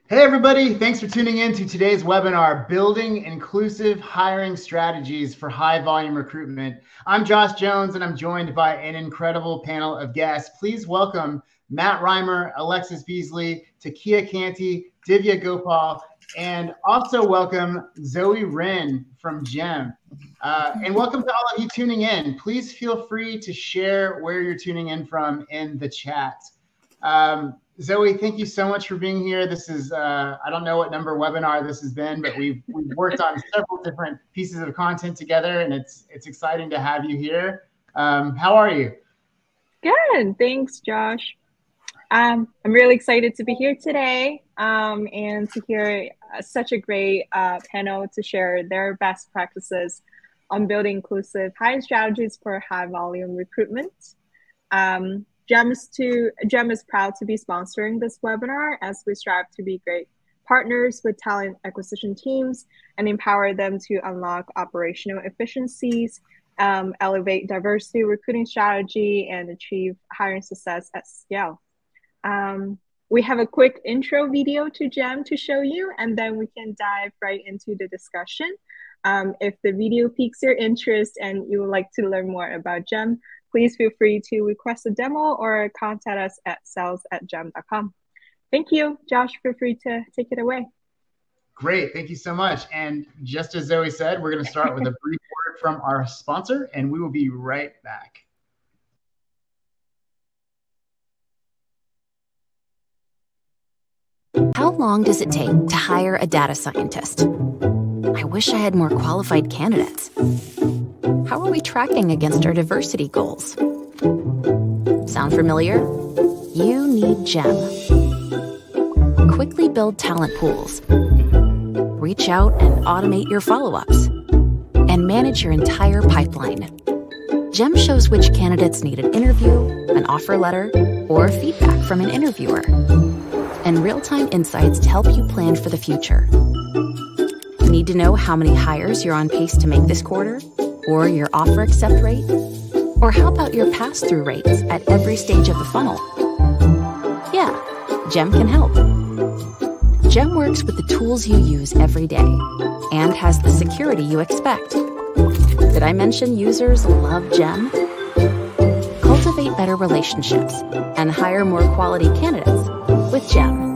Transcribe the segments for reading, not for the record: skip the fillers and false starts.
Hey everybody, thanks for tuning in to today's webinar, Building Inclusive Hiring Strategies for High Volume Recruitment. I'm Josh Jones and I'm joined by an incredible panel of guests. Please welcome Matt Reimer, Alexis Beasley, Takia Canty, Divya Gopal, and also welcome Zoe Wren from GEM. And welcome to all of you tuning in. Please feel free to share where you're tuning in from in the chat. Zoe, thank you so much for being here. This is, I don't know what number webinar this has been, but we've worked on several different pieces of content together, and it's exciting to have you here. How are you? Good, thanks, Josh. I'm really excited to be here today and to hear such a great panel to share their best practices on building inclusive hiring strategies for high volume recruitment. GEM is proud to be sponsoring this webinar as we strive to be great partners with talent acquisition teams and empower them to unlock operational efficiencies, elevate diversity recruiting strategy, and achieve hiring success at scale. We have a quick intro video to GEM to show you, and then we can dive right into the discussion. If the video piques your interest and you would like to learn more about GEM, please feel free to request a demo or contact us at sales@gem.com. Thank you. Josh, feel free to take it away. Great. Thank you so much. And just as Zoe said, we're going to start with a brief word from our sponsor, and we will be right back. How long does it take to hire a data scientist? I wish I had more qualified candidates. How are we tracking against our diversity goals? Sound familiar? You need GEM. Quickly build talent pools. Reach out and automate your follow-ups. And manage your entire pipeline. GEM shows which candidates need an interview, an offer letter, or feedback from an interviewer. And real-time insights to help you plan for the future. Need to know how many hires you're on pace to make this quarter? Or your offer accept rate? Or how about your pass-through rates at every stage of the funnel? Yeah, GEM can help. GEM works with the tools you use every day and has the security you expect. Did I mention users love GEM? Cultivate better relationships and hire more quality candidates with GEM.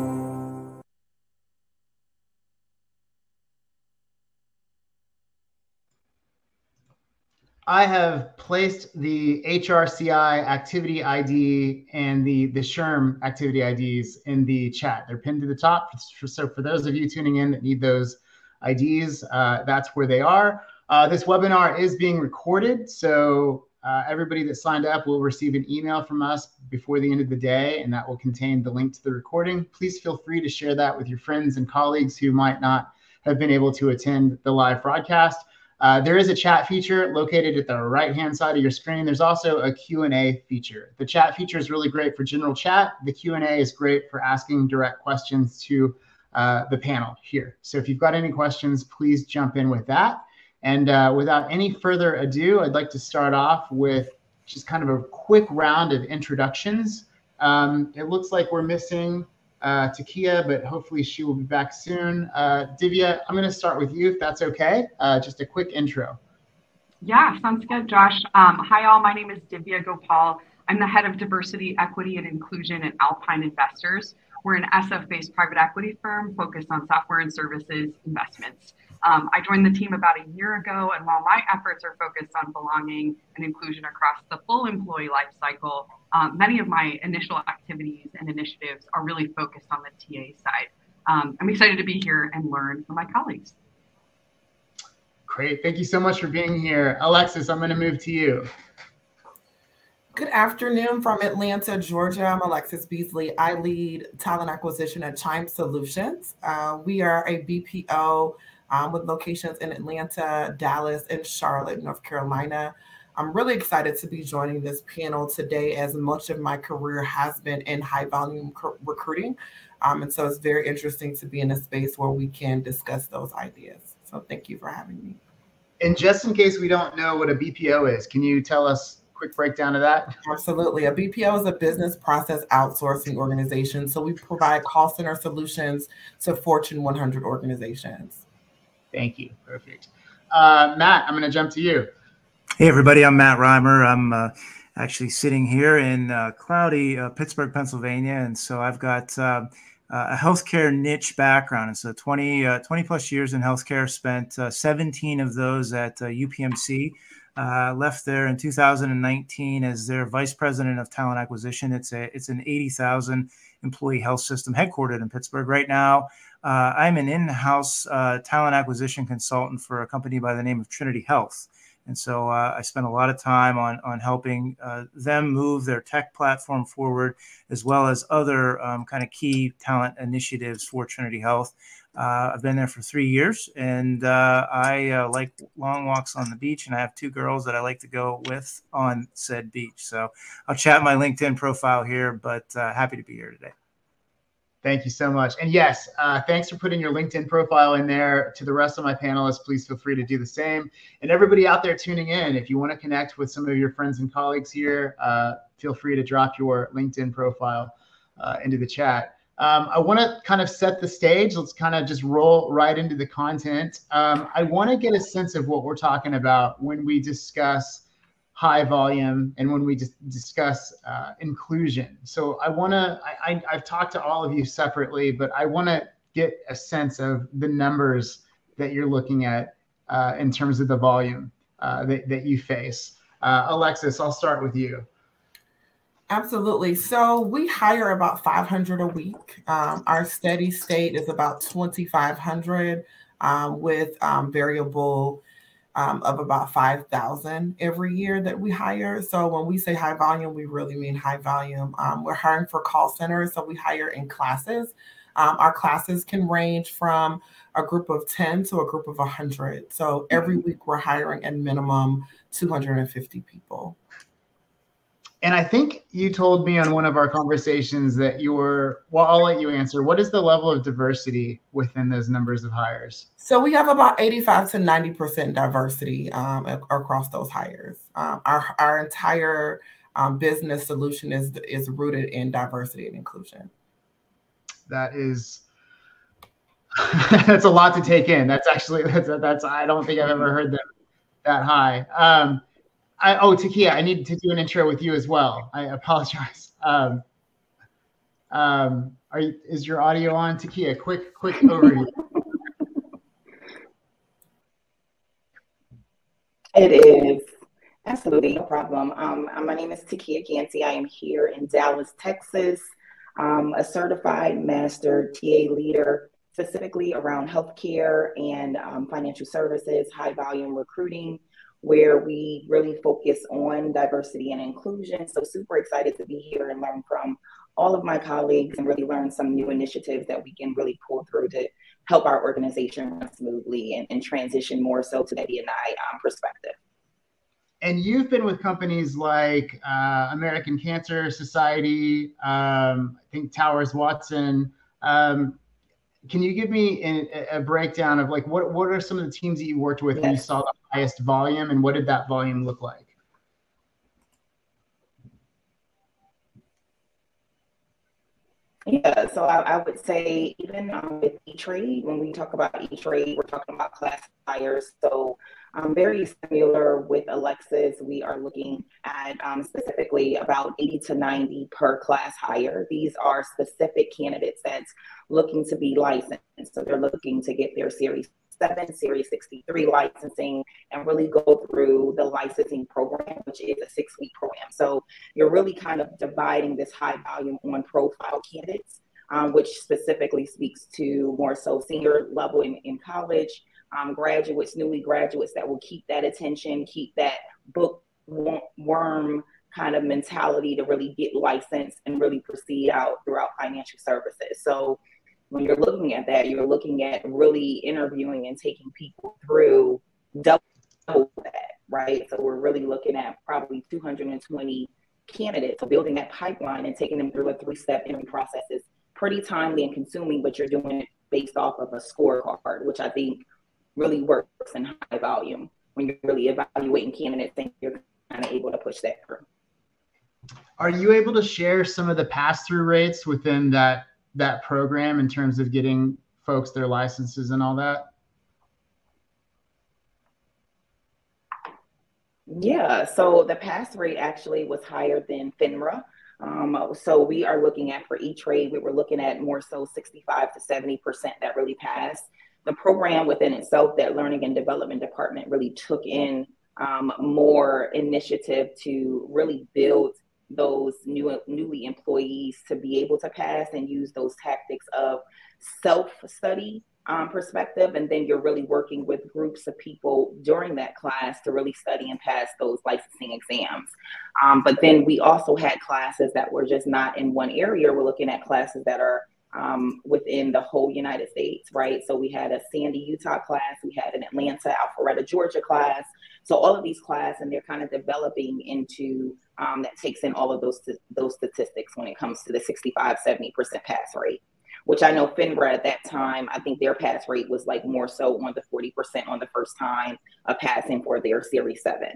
I have placed the HRCI activity ID and the SHRM activity IDs in the chat. They're pinned to the top. So for those of you tuning in that need those IDs, that's where they are. This webinar is being recorded. So everybody that signed up will receive an email from us before the end of the day, and that will contain the link to the recording. Please feel free to share that with your friends and colleagues who might not have been able to attend the live broadcast. There is a chat feature located at the right-hand side of your screen. There's also a Q&A feature. The chat feature is really great for general chat. The Q&A is great for asking direct questions to the panel here. So if you've got any questions, please jump in with that. And without any further ado, I'd like to start off with just kind of a quick round of introductions. It looks like we're missing Takia, but hopefully she will be back soon. Divya, I'm going to start with you if that's okay. Just a quick intro. Yeah, sounds good, Josh. Hi, all. My name is Divya Gopal. I'm the head of diversity, equity, and inclusion at Alpine Investors. We're an SF-based private equity firm focused on software and services investments. I joined the team about a year ago, and while my efforts are focused on belonging and inclusion across the full employee life cycle, many of my initial activities and initiatives are really focused on the TA side. I'm excited to be here and learn from my colleagues. Great. Thank you so much for being here. Alexis, I'm going to move to you. Good afternoon from Atlanta, Georgia. I'm Alexis Beasley. I lead talent acquisition at Chime Solutions. We are a BPO with locations in Atlanta, Dallas, and Charlotte, North Carolina. I'm really excited to be joining this panel today, as much of my career has been in high volume recruiting. And so it's very interesting to be in a space where we can discuss those ideas. So thank you for having me. And just in case we don't know what a BPO is, can you tell us quick breakdown of that? Absolutely. A BPO is a business process outsourcing organization. So we provide call center solutions to Fortune 100 organizations. Thank you. Perfect. Matt, I'm going to jump to you. Hey, everybody. I'm Matt Reimer. I'm actually sitting here in cloudy Pittsburgh, Pennsylvania. And so I've got a healthcare niche background. And so 20 plus years in healthcare, spent 17 of those at UPMC. Left there in 2019 as their vice president of talent acquisition. It's an 80,000 employee health system headquartered in Pittsburgh. Right now, I'm an in-house talent acquisition consultant for a company by the name of Trinity Health. And so I spent a lot of time on helping them move their tech platform forward, as well as other kind of key talent initiatives for Trinity Health. I've been there for 3 years, and I like long walks on the beach, and I have 2 girls that I like to go with on said beach. So I'll chat my LinkedIn profile here, but happy to be here today. Thank you so much. And yes, thanks for putting your LinkedIn profile in there. To the rest of my panelists, please feel free to do the same. And everybody out there tuning in, if you want to connect with some of your friends and colleagues here, feel free to drop your LinkedIn profile into the chat. I want to kind of set the stage. Let's kind of just roll right into the content. I want to get a sense of what we're talking about when we discuss high volume and when we just discuss inclusion. So I've talked to all of you separately, but I want to get a sense of the numbers that you're looking at in terms of the volume that you face. Alexis, I'll start with you. Absolutely. So we hire about 500 a week. Our steady state is about 2,500 with variable of about 5,000 every year that we hire. So when we say high volume, we really mean high volume. We're hiring for call centers, so we hire in classes. Our classes can range from a group of 10 to a group of 100. So every week we're hiring at minimum 250 people. And I think you told me on one of our conversations that well, I'll let you answer. What is the level of diversity within those numbers of hires? So we have about 85 to 90% diversity across those hires. Our entire business solution is rooted in diversity and inclusion. That is, that's a lot to take in. That's actually, that's I don't think I've ever heard that high. Takia, I need to do an intro with you as well. I apologize. Is your audio on, Takia? Quick overview. It is. Absolutely, no problem. My name is Takia Canty. I am here in Dallas, Texas. A certified master TA leader, specifically around healthcare and financial services, high volume recruiting, where we really focus on diversity and inclusion. So super excited to be here and learn from all of my colleagues and really learn some new initiatives that we can really pull through to help our organization run smoothly and transition more so to that D&I perspective. And you've been with companies like American Cancer Society, I think Towers Watson. Can you give me a breakdown of like what are some of the teams that you worked with when you saw the highest volume, and what did that volume look like? Yeah, so I would say even with E-Trade, when we talk about E-Trade, we're talking about class hires. So very similar with Alexis, we are looking at specifically about 80 to 90 per class hire. These are specific candidates that's looking to be licensed. So they're looking to get their Series 7, Series 63 licensing and really go through the licensing program, which is a 6-week program. So you're really kind of dividing this high volume on profile candidates, which specifically speaks to more so senior level in college, graduates, newly graduates that will keep that attention, keep that bookworm kind of mentality to really get licensed and really proceed out throughout financial services. So when you're looking at that, you're looking at really interviewing and taking people through double that, right? So we're really looking at probably 220 candidates. So building that pipeline and taking them through a 3-step interview process is pretty timely and consuming, but you're doing it based off of a scorecard, which I think really works in high volume when you're really evaluating candidates and you're kind of able to push that through. Are you able to share some of the pass-through rates within that program in terms of getting folks their licenses and all that? Yeah, so the pass rate actually was higher than FINRA. So we are looking at, for E-Trade, we were looking at more so 65 to 70% that really passed. The program within itself, that Learning and Development Department really took in more initiative to really build those newly employees to be able to pass and use those tactics of self-study perspective. And then you're really working with groups of people during that class to really study and pass those licensing exams. But then we also had classes that were just not in one area. We're looking at classes that are within the whole United States, right? So we had a Sandy, Utah class, we had an Atlanta, Alpharetta, Georgia class. So all of these classes, and they're kind of developing into that takes in all of those statistics when it comes to the 65, 70% pass rate, which I know FINRA at that time, I think their pass rate was like more so on the 40% on the first time of passing for their Series 7.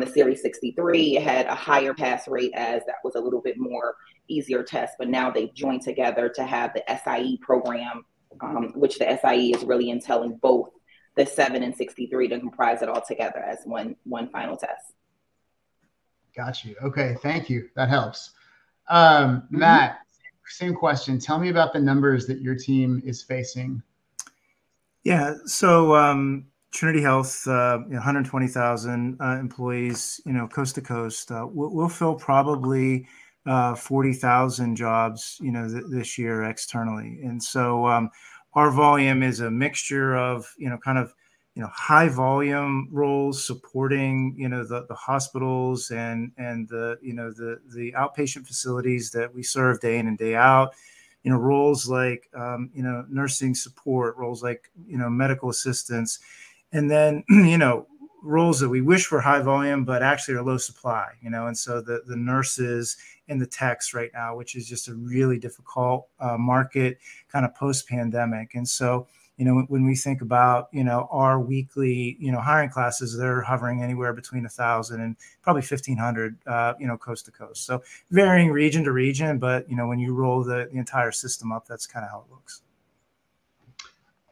The Series 63 had a higher pass rate, as that was a little bit more easier test, but now they've joined together to have the SIE program, which the SIE is really entailing both the 7 and 63 to comprise it all together as one final test. Got you. Okay, thank you. That helps. Matt, same question. Tell me about the numbers that your team is facing. Yeah, so Trinity Health, 120,000 employees, coast to coast. We'll fill probably 40,000 jobs, this year externally. And so our volume is a mixture of, high volume roles supporting, the hospitals and the outpatient facilities that we serve day in and day out. Roles like, nursing support, roles like, medical assistance, and then, roles that we wish were high volume, but actually are low supply, and so the nurses and the techs right now, which is just a really difficult market kind of post-pandemic. And so, when we think about, our weekly, hiring classes, they're hovering anywhere between 1,000 and probably 1,500, coast to coast. So varying region to region, but, when you roll the entire system up, that's kind of how it looks.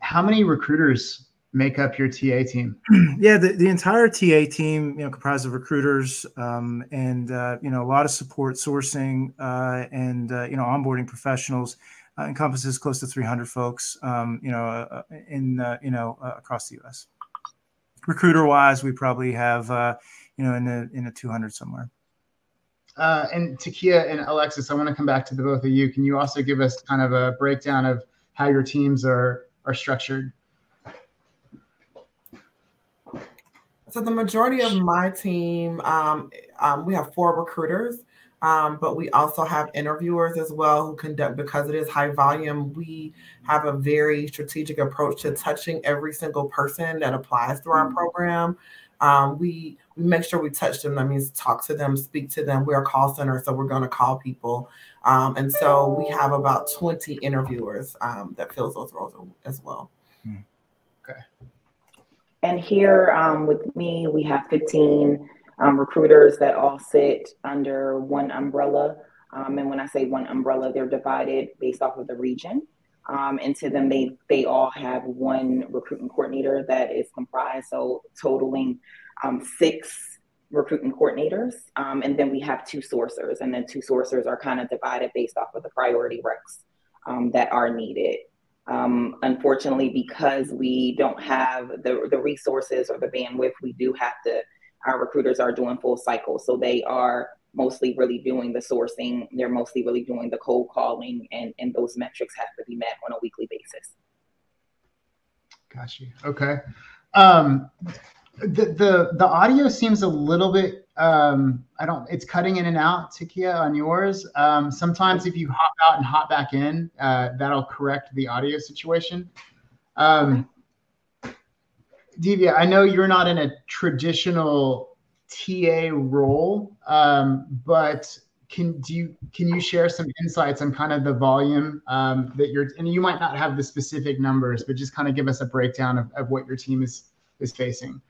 How many recruiters make up your TA team? Yeah, the entire TA team, comprised of recruiters and, a lot of support sourcing and, onboarding professionals. Encompasses close to 300 folks, across the U.S. Recruiter-wise, we probably have, in the 200 somewhere. And Takia and Alexis, I want to come back to the both of you. Can you also give us kind of a breakdown of how your teams are structured? So the majority of my team, we have 4 recruiters. But we also have interviewers as well who conduct, because it is high volume, we have a very strategic approach to touching every single person that applies to our program. We make sure we touch them. That means talk to them, speak to them. We're a call center, so we're going to call people. And so we have about 20 interviewers that fills those roles as well. Okay. And here with me, we have 15 recruiters that all sit under one umbrella. And when I say one umbrella, they're divided based off of the region. And to them, they all have one recruitment coordinator that is comprised, so totaling 6 recruitment coordinators. And then we have 2 sourcers, and then 2 sourcers are kind of divided based off of the priority recs that are needed. Unfortunately, because we don't have the resources or the bandwidth, we do have to, our recruiters are doing full cycle. So they are mostly really doing the sourcing. They're mostly really doing the cold calling, and those metrics have to be met on a weekly basis. Got you. Okay. The audio seems a little bit, it's cutting in and out, Takia, on yours. Sometimes if you hop out and hop back in, that'll correct the audio situation. Divya, I know you're not in a traditional TA role, but can you share some insights on kind of the volume that and you might not have the specific numbers, but just kind of give us a breakdown of what your team is facing.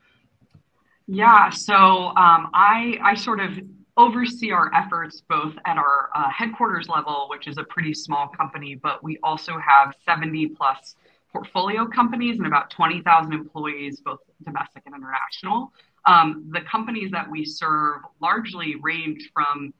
Yeah, so I sort of oversee our efforts both at our headquarters level, which is a pretty small company, but we also have 70 plus portfolio companies and about 20,000 employees, both domestic and international. The companies that we serve largely range from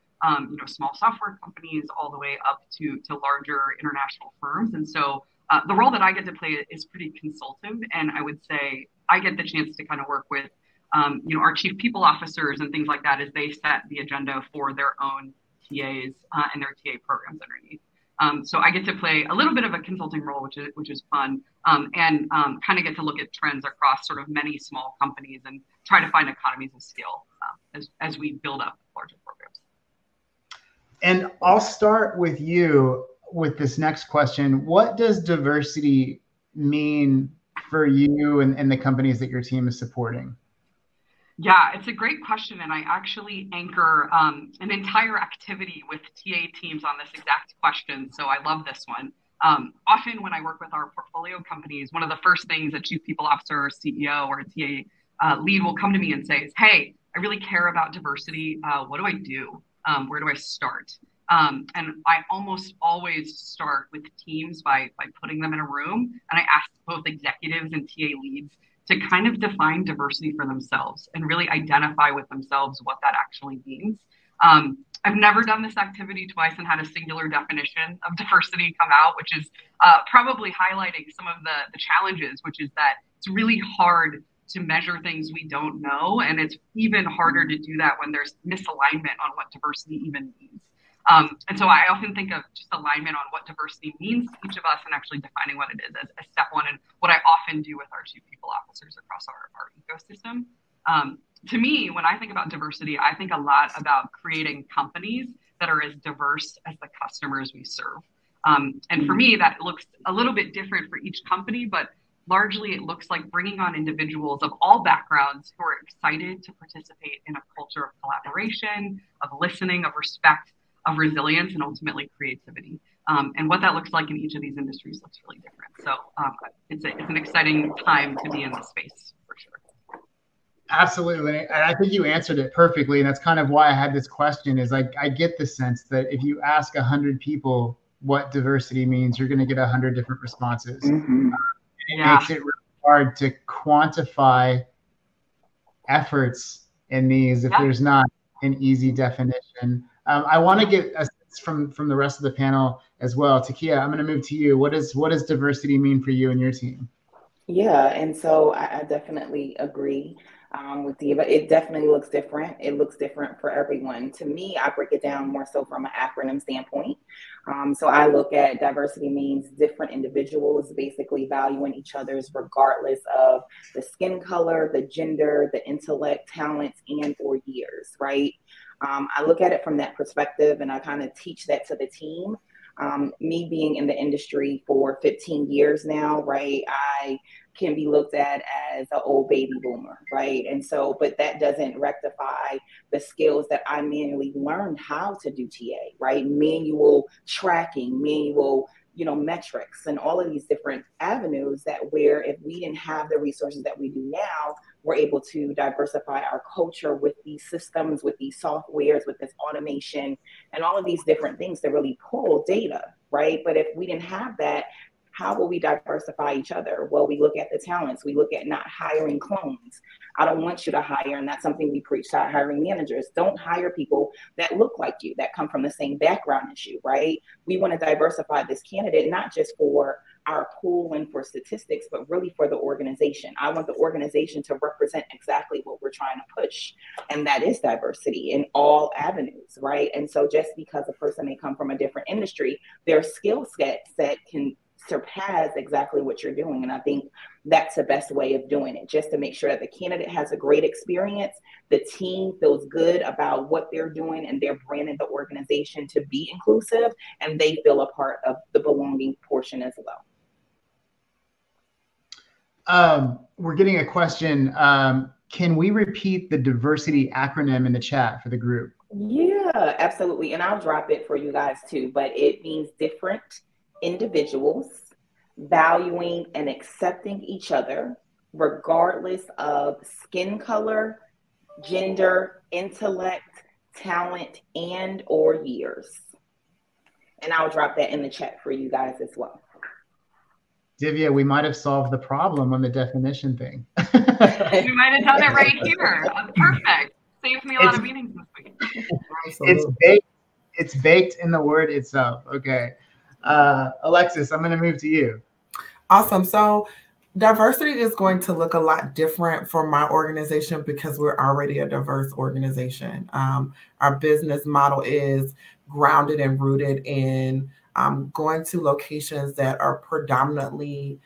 small software companies all the way up to larger international firms. And so the role that I get to play is pretty consultative. And I would say I get the chance to kind of work with our chief people officers and things like that as they set the agenda for their own TAs and their TA programs underneath. So I get to play a little bit of a consulting role, which is fun, and kind of get to look at trends across sort of many small companies and try to find economies of scale as we build up larger programs. And I'll start with you with this next question. What does diversity mean for you and the companies that your team is supporting? Yeah, it's a great question. And I actually anchor an entire activity with TA teams on this exact question. So I love this one. Often when I work with our portfolio companies, one of the first things a chief people officer or CEO or a TA lead will come to me and say is, hey, I really care about diversity. What do I do? Where do I start? And I almost always start with teams by putting them in a room. And I ask both executives and TA leads to kind of define diversity for themselves and really identify with themselves what that actually means. I've never done this activity twice and had a singular definition of diversity come out, which is probably highlighting some of the challenges, which is that it's really hard to measure things we don't know. And it's even harder to do that when there's misalignment on what diversity even means. And so I often think of just alignment on what diversity means to each of us and actually defining what it is as step one, and what I often do with our chief people officers across our ecosystem. To me, when I think about diversity, I think a lot about creating companies that are as diverse as the customers we serve. And for me, that looks a little bit different for each company, but largely it looks like bringing on individuals of all backgrounds who are excited to participate in a culture of collaboration, of listening, of respect, of resilience, and ultimately creativity. And what that looks like in each of these industries looks really different. So it's an exciting time to be in this space for sure. Absolutely. And I think you answered it perfectly. And that's kind of why I had this question is I get the sense that if you ask 100 people what diversity means, you're going to get 100 different responses. Mm-hmm. It makes it really hard to quantify efforts in these if there's not an easy definition. I want to get a sense from the rest of the panel as well. Takia, I'm going to move to you. What does diversity mean for you and your team? Yeah, and so I definitely agree with Diva. It definitely looks different. It looks different for everyone. To me, I break it down more so from an acronym standpoint. So I look at diversity means different individuals basically valuing each other's regardless of the skin color, the gender, the intellect, talents, and or years, right? I look at it from that perspective and I kind of teach that to the team. Me being in the industry for 15 years now, right? I can be looked at as an old baby boomer, right? And so, but that doesn't rectify the skills that I manually learned how to do TA, right? Manual tracking, manual, metrics and all of these different avenues that where if we didn't have the resources that we do now, we're able to diversify our culture with these systems, with these softwares, with this automation and all of these different things to really pull data, right? But if we didn't have that, how will we diversify each other? Well, we look at the talents. We look at not hiring clones. I don't want you to hire, and that's something we preach to hiring managers. Don't hire people that look like you, that come from the same background as you, right? We want to diversify this candidate, not just for our pool and for statistics, but really for the organization. I want the organization to represent exactly what we're trying to push, and that is diversity in all avenues, right? And so just because a person may come from a different industry, their skill set can surpass exactly what you're doing. And I think that's the best way of doing it, just to make sure that the candidate has a great experience, the team feels good about what they're doing, and they're branding the organization to be inclusive, and they feel a part of the belonging portion as well. We're getting a question. Can we repeat the diversity acronym in the chat for the group? Yeah, absolutely. And I'll drop it for you guys too, but it means different individuals valuing and accepting each other regardless of skin color, gender, intellect, talent, and or years. And I'll drop that in the chat for you guys as well. Divya, we might have solved the problem on the definition thing. We might have done it right here. Perfect. Saves me a lot of meetings this week. It's baked in the word itself. Okay. Alexis, I'm going to move to you. Awesome. So diversity is going to look a lot different for my organization because we're already a diverse organization. Our business model is grounded and rooted in going to locations that are predominantly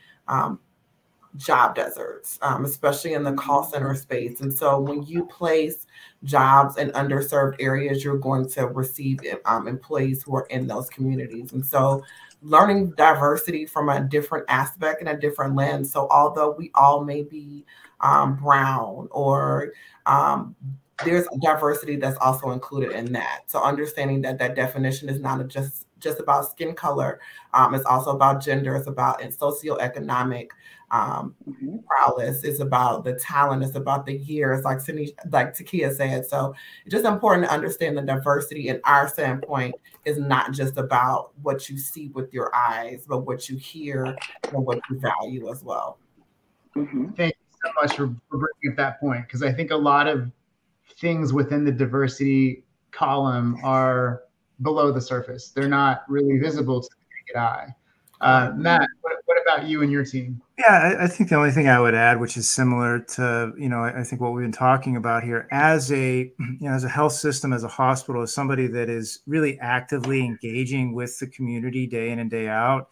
job deserts, especially in the call center space. And so when you place jobs in underserved areas, you're going to receive employees who are in those communities. And so learning diversity from a different aspect and a different lens. So although we all may be brown or there's diversity that's also included in that. So understanding that that definition is not just about skin color. It's also about gender. It's about socioeconomic prowess. It's about the talent. It's about the years, like Takia said. So it's just important to understand the diversity in our standpoint is not just about what you see with your eyes, but what you hear and what you value as well. Thank you so much for bringing up that point, because I think a lot of things within the diversity column are below the surface. They're not really visible to the naked eye. Matt, what about you and your team? Yeah, I think the only thing I would add, which is similar to, I think what we've been talking about here, as a health system, as a hospital, as somebody that is really actively engaging with the community day in and day out,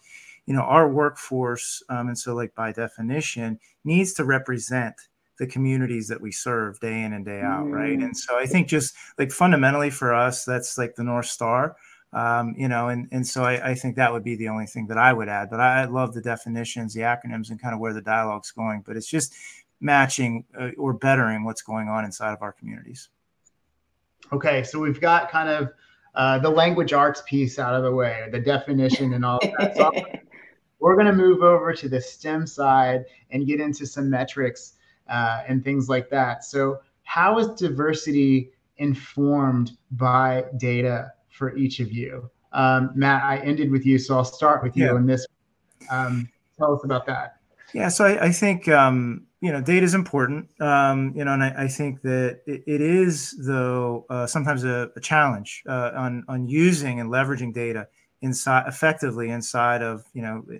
our workforce, and so like by definition, needs to represent the communities that we serve day in and day out, right? And so I think just like fundamentally for us, that's like the North Star. And so I think that would be the only thing that I would add. But I love the definitions, the acronyms, and kind of where the dialogue's going. But it's just matching or bettering what's going on inside of our communities. Okay, so we've got kind of the language arts piece out of the way, the definition and all of that. So we're going to move over to the STEM side and get into some metrics and things like that. So how is diversity informed by data for each of you? Matt, I ended with you, so I'll start with you on this. Tell us about that. Yeah, so I think, data is important, and I think that it is, though, sometimes a challenge on using and leveraging data effectively inside of,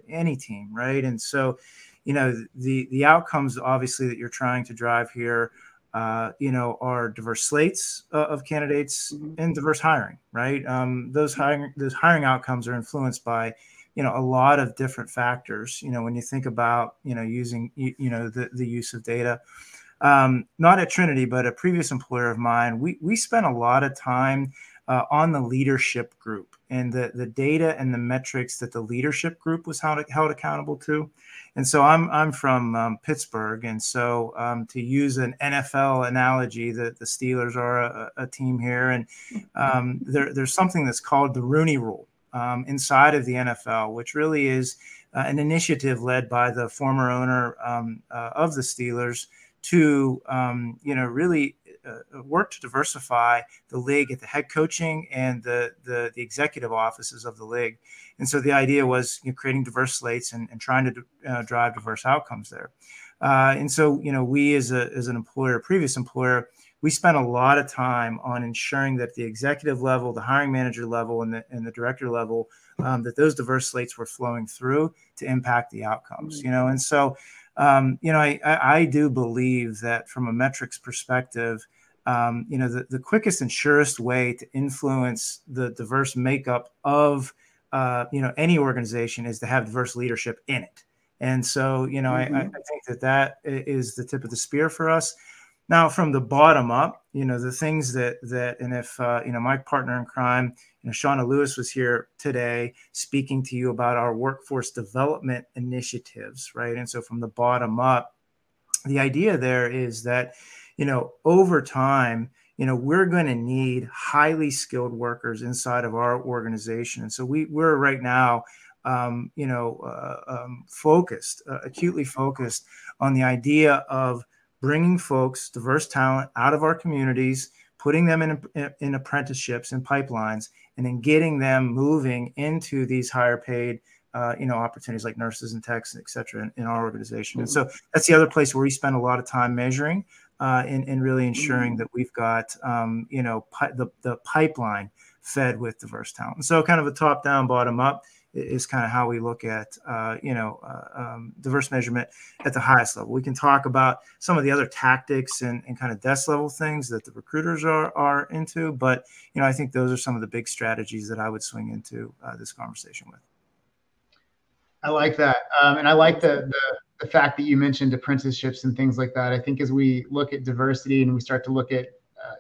any team, right? And so, the outcomes, obviously, that you're trying to drive here, are diverse slates of candidates and diverse hiring, right? Those hiring outcomes are influenced by, a lot of different factors. When you think about, using, the use of data, not at Trinity, but a previous employer of mine, we spent a lot of time on the leadership group and the data and the metrics that the leadership group was held accountable to. And so I'm from Pittsburgh. And so to use an NFL analogy, the Steelers are a team here. And there's something that's called the Rooney Rule inside of the NFL, which really is an initiative led by the former owner of the Steelers to, really work to diversify the league at the head coaching and the executive offices of the league. And so the idea was creating diverse slates and trying to drive diverse outcomes there. And so, we as an employer, previous employer, we spent a lot of time on ensuring that the executive level, the hiring manager level, and the director level, that those diverse slates were flowing through to impact the outcomes, And so, I do believe that from a metrics perspective, the quickest and surest way to influence the diverse makeup of, any organization is to have diverse leadership in it. And so, I think that is the tip of the spear for us. Now, from the bottom up, the things that and if, my partner in crime, Shauna Lewis was here today speaking to you about our workforce development initiatives, right? And so from the bottom up, the idea there is that, over time, we're going to need highly skilled workers inside of our organization. And so we're right now, acutely focused on the idea of bringing folks, diverse talent out of our communities, putting them in apprenticeships and pipelines, and then getting them moving into these higher paid opportunities like nurses and techs, et cetera, in our organization. And so that's the other place where we spend a lot of time measuring and really ensuring that we've got, the pipeline fed with diverse talent. And so kind of a top down, bottom up is kind of how we look at, diverse measurement at the highest level. We can talk about some of the other tactics and kind of desk level things that the recruiters are into. But, I think those are some of the big strategies that I would swing into this conversation with. I like that. And I like the fact that you mentioned apprenticeships and things like that. I think as we look at diversity and we start to look at,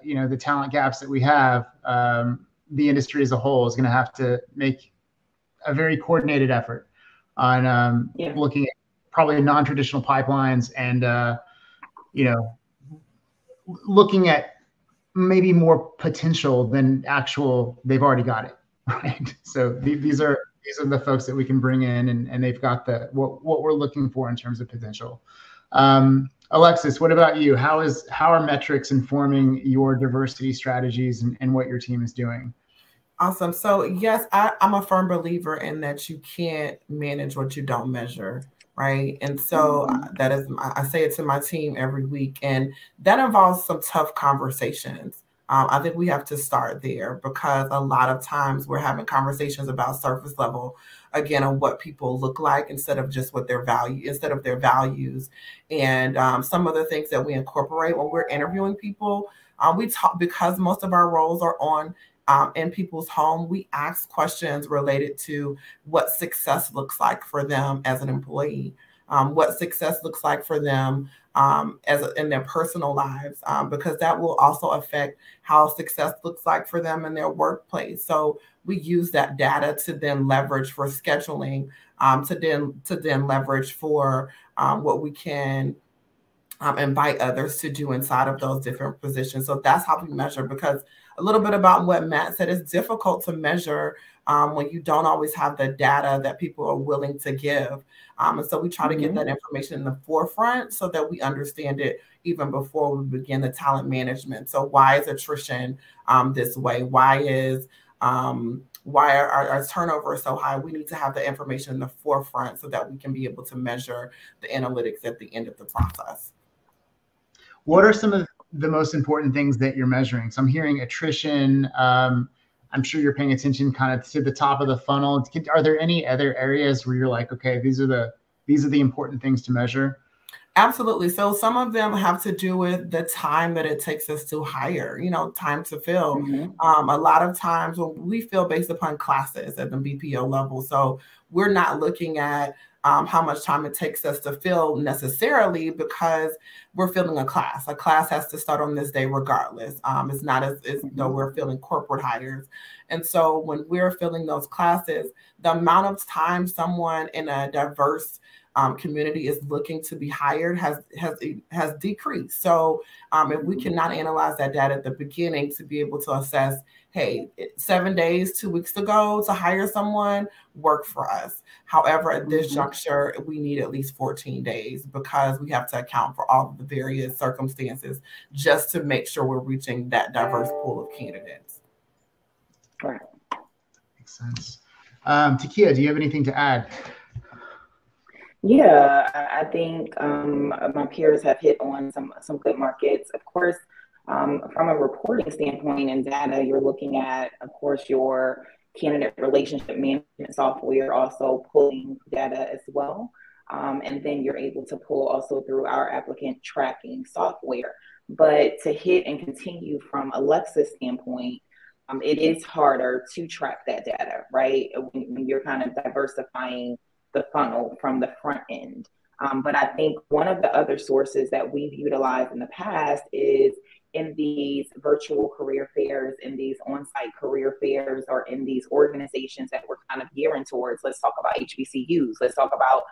the talent gaps that we have, the industry as a whole is going to have to make a very coordinated effort on looking at probably non-traditional pipelines and, looking at maybe more potential than actual, they've already got it, right? So these are the folks that we can bring in and they've got what we're looking for in terms of potential. Alexis, what about you? How are metrics informing your diversity strategies and what your team is doing? Awesome. So yes, I'm a firm believer in that you can't manage what you don't measure, right? And so that is, I say it to my team every week, and that involves some tough conversations. I think we have to start there because a lot of times we're having conversations about surface level, again, on what people look like instead of just what their their values. And some of the things that we incorporate when we're interviewing people, we talk, because most of our roles are on in people's home, we ask questions related to what success looks like for them as an employee, what success looks like for them in their personal lives, because that will also affect how success looks like for them in their workplace. So we use that data to then leverage for scheduling, to then leverage for what we can invite others to do inside of those different positions. So that's how we measure, because a little bit about what Matt said, it's difficult to measure when you don't always have the data that people are willing to give. And so we try to get that information in the forefront so that we understand it even before we begin the talent management. So why is attrition this way? Why are our turnover so high? We need to have the information in the forefront so that we can be able to measure the analytics at the end of the process. What are some of the most important things that you're measuring? So I'm hearing attrition. I'm sure you're paying attention kind of to the top of the funnel. Are there any other areas where you're like, okay, these are the important things to measure? Absolutely. So some of them have to do with the time that it takes us to hire, time to fill. A lot of times when we fill based upon classes at the BPO level. So we're not looking at how much time it takes us to fill necessarily, because we're filling a class. A class has to start on this day regardless. It's not as though we're filling corporate hires. And so when we're filling those classes, the amount of time someone in a diverse community is looking to be hired has decreased. So if we cannot analyze that data at the beginning to be able to assess, hey, 7 days, 2 weeks to go to hire someone, work for us. However, at this juncture, we need at least 14 days because we have to account for all of the various circumstances just to make sure we're reaching that diverse pool of candidates. Right. Makes sense. Takia, do you have anything to add? Yeah, I think my peers have hit on some good markets. Of course, from a reporting standpoint and data, you're looking at, of course, your candidate relationship management software, also pulling data as well. And then you're able to pull also through our applicant tracking software. But to hit and continue from Alexis' standpoint, it is harder to track that data, right? When you're kind of diversifying the funnel from the front end. But I think one of the other sources that we've utilized in the past is in these virtual career fairs, in these on-site career fairs, or in these organizations that we're kind of gearing towards. Let's talk about HBCUs. Let's talk about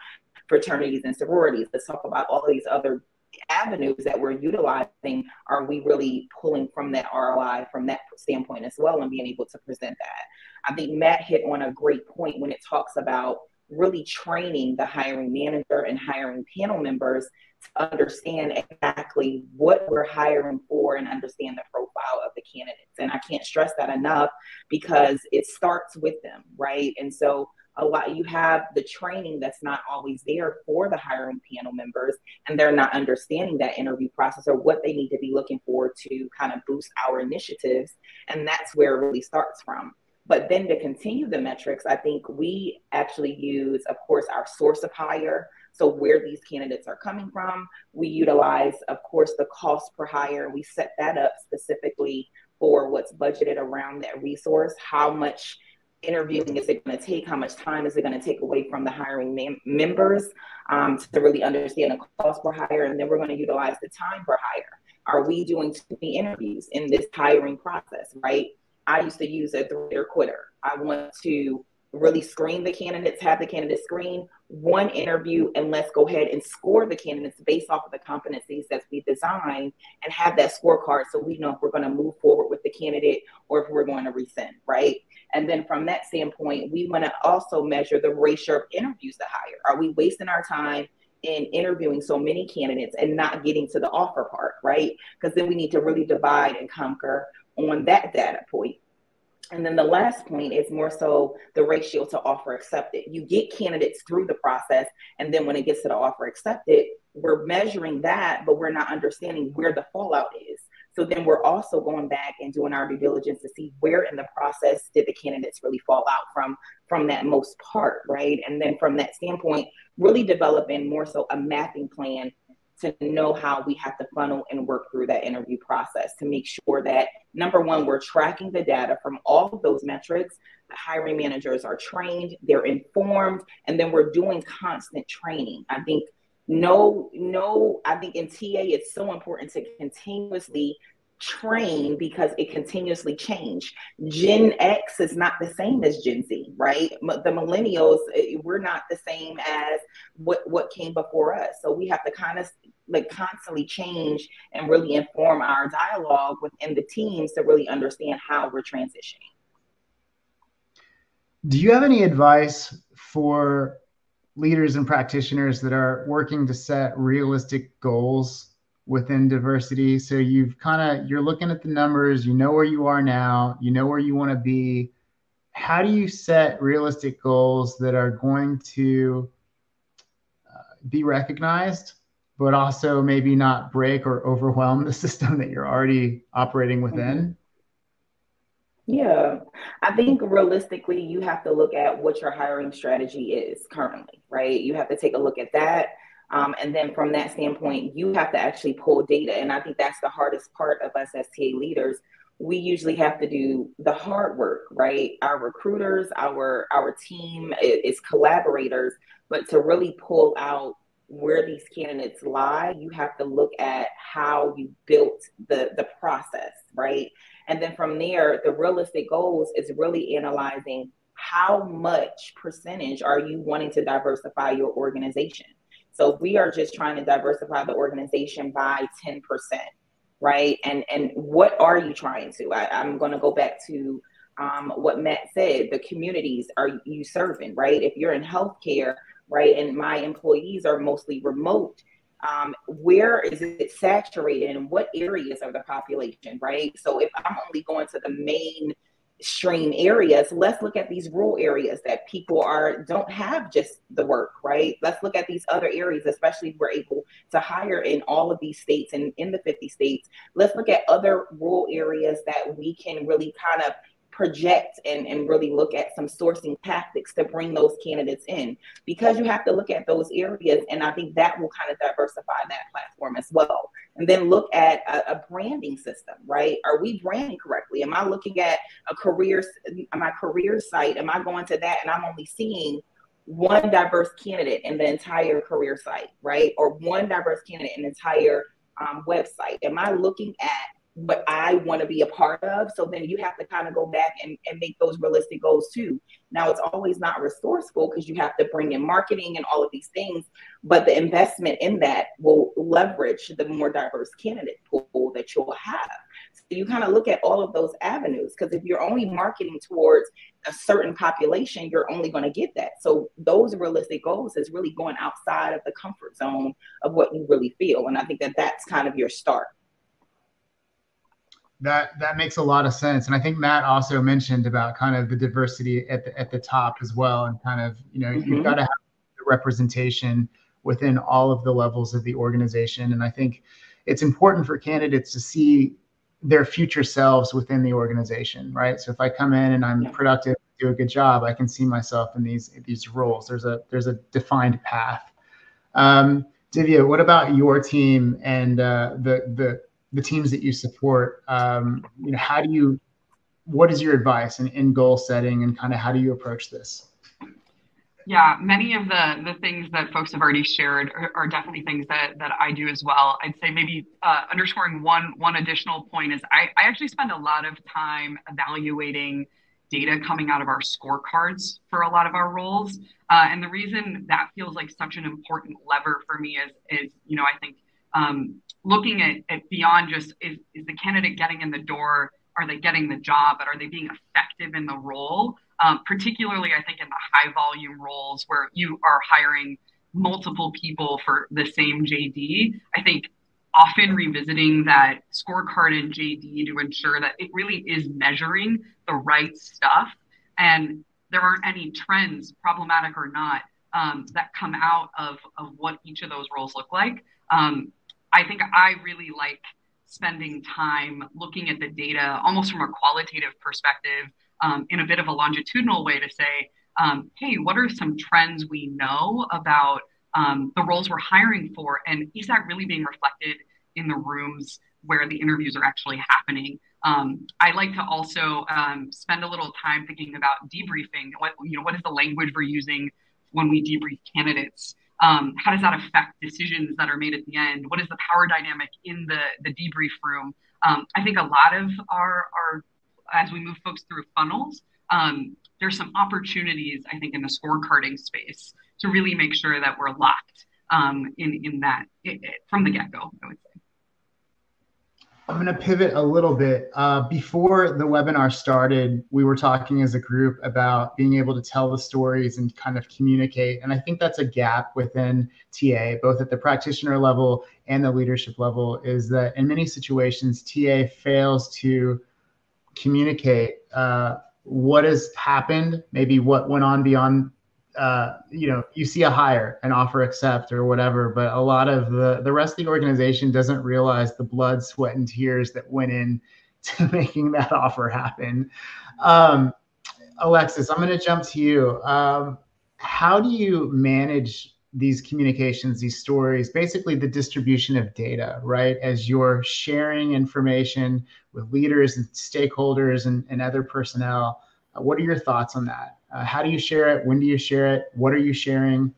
fraternities and sororities. Let's talk about all of these other avenues that we're utilizing. Are we really pulling from that ROI from that standpoint as well and being able to present that? I think Matt hit on a great point when it talks about really training the hiring manager and hiring panel members to understand exactly what we're hiring for and understand the profile of the candidates. And I can't stress that enough, because it starts with them, right? And so you have the training that's not always there for the hiring panel members, and they're not understanding that interview process or what they need to be looking for to kind of boost our initiatives. And that's where it really starts from. But then to continue the metrics, I think we actually use, of course, our source of hire. So where these candidates are coming from. We utilize, of course, the cost per hire. We set that up specifically for what's budgeted around that resource. How much interviewing is it going to take? How much time is it going to take away from the hiring members to really understand the cost per hire? And then we're going to utilize the time per hire. Are we doing too many interviews in this hiring process, right? I used to use a three or quitter. I want to really screen the candidates, have the candidates screen, one interview, and let's go ahead and score the candidates based off of the competencies that we designed and have that scorecard so we know if we're going to move forward with the candidate or if we're going to rescind, right? And then from that standpoint, we want to also measure the ratio of interviews to hire. Are we wasting our time in interviewing so many candidates and not getting to the offer part, right? Because then we need to really divide and conquer on that data point. And then the last point is more so the ratio to offer accepted. You get candidates through the process, and then when it gets to the offer accepted, we're measuring that, but we're not understanding where the fallout is. So then we're also going back and doing our due diligence to see where in the process did the candidates really fall out from that most part, right? And then from that standpoint, really developing more so a mapping plan to know how we have to funnel and work through that interview process to make sure that, number one, we're tracking the data from all of those metrics. The hiring managers are trained, they're informed, and then we're doing constant training. I think I think in TA, it's so important to continuously train because it continuously change. Gen X is not the same as Gen Z, right? The millennials, we're not the same as what came before us. So we have to kind of constantly change and really inform our dialogue within the teams to really understand how we're transitioning. Do you have any advice for leaders and practitioners that are working to set realistic goals within diversity? So you're looking at the numbers, you know where you are now, you know where you want to be. How do you set realistic goals that are going to be recognized, but also maybe not break or overwhelm the system that you're already operating within? Yeah, I think realistically, you have to look at what your hiring strategy is currently, right? You have to take a look at that. And then from that standpoint, you have to actually pull data. And I think that's the hardest part of us as TA leaders. We usually have to do the hard work, right? Our recruiters, our team is collaborators, but to really pull out where these candidates lie, you have to look at how you built the process, right? And then from there, the realistic goals is really analyzing how much percentage are you wanting to diversify your organization. So we are just trying to diversify the organization by 10%, right? And what are you trying to? I'm going to go back to what Matt said. The communities are you serving, right? If you're in healthcare, right, and my employees are mostly remote, where is it saturated and what areas of the population, right? So if I'm only going to the mainstream areas, let's look at these rural areas that people don't have just the work, right? Let's look at these other areas, especially if we're able to hire in all of these states and in the 50 states. Let's look at other rural areas that we can really kind of project and really look at some sourcing tactics to bring those candidates in, because you have to look at those areas. And I think that will kind of diversify that platform as well. And then look at a branding system, right? Are we branding correctly? Am I looking at my career site? Am I going to that and I'm only seeing one diverse candidate in the entire career site, right? Or one diverse candidate in the entire website? Am I looking at what I want to be a part of? So then you have to kind of go back and make those realistic goals too. Now, it's always not resourceful because you have to bring in marketing and all of these things, but the investment in that will leverage the more diverse candidate pool that you'll have. you kind of look at all of those avenues, because if you're only marketing towards a certain population, you're only going to get that. So those realistic goals is really going outside of the comfort zone of what you really feel. And I think that that's kind of your start. That makes a lot of sense. And I think Matt also mentioned about kind of the diversity at the top as well. And kind of, you know, you've got to have the representation within all of the levels of the organization. And I think it's important for candidates to see their future selves within the organization, right? So if I come in and I'm productive, do a good job, I can see myself in these roles. There's a defined path. Divya, what about your team and the teams that you support? You know, what is your advice in goal setting, and kind of how do you approach this? Yeah, many of the things that folks have already shared are definitely things that I do as well. I'd say maybe underscoring one additional point is I actually spend a lot of time evaluating data coming out of our scorecards for a lot of our roles. And the reason that feels like such an important lever for me is you know, I think looking at beyond just is the candidate getting in the door, are they getting the job, but are they being effective in the role? Particularly, I think in the high volume roles where you are hiring multiple people for the same JD, I think often revisiting that scorecard and JD to ensure that it really is measuring the right stuff and there aren't any trends, problematic or not, that come out of what each of those roles look like. I think I really like spending time looking at the data almost from a qualitative perspective, in a bit of a longitudinal way to say, hey, what are some trends we know about the roles we're hiring for? And is that really being reflected in the rooms where the interviews are actually happening? I like to also spend a little time thinking about debriefing. What is the language we're using when we debrief candidates? How does that affect decisions that are made at the end? What is the power dynamic in the debrief room? I think a lot of our as we move folks through funnels, there's some opportunities, I think, in the scorecarding space to really make sure that we're locked in that from the get-go, I would say. I'm going to pivot a little bit. Before the webinar started, we were talking as a group about being able to tell the stories and kind of communicate. And I think that's a gap within TA, both at the practitioner level and the leadership level, is that in many situations, TA fails to communicate what has happened, maybe what went on beyond, you see a hire, an offer accept or whatever, but a lot of the rest of the organization doesn't realize the blood, sweat, and tears that went in to making that offer happen. Alexis, I'm going to jump to you. How do you manage these communications, these stories, basically the distribution of data, right? As you're sharing information with leaders and stakeholders and other personnel, what are your thoughts on that? How do you share it? When do you share it? What are you sharing?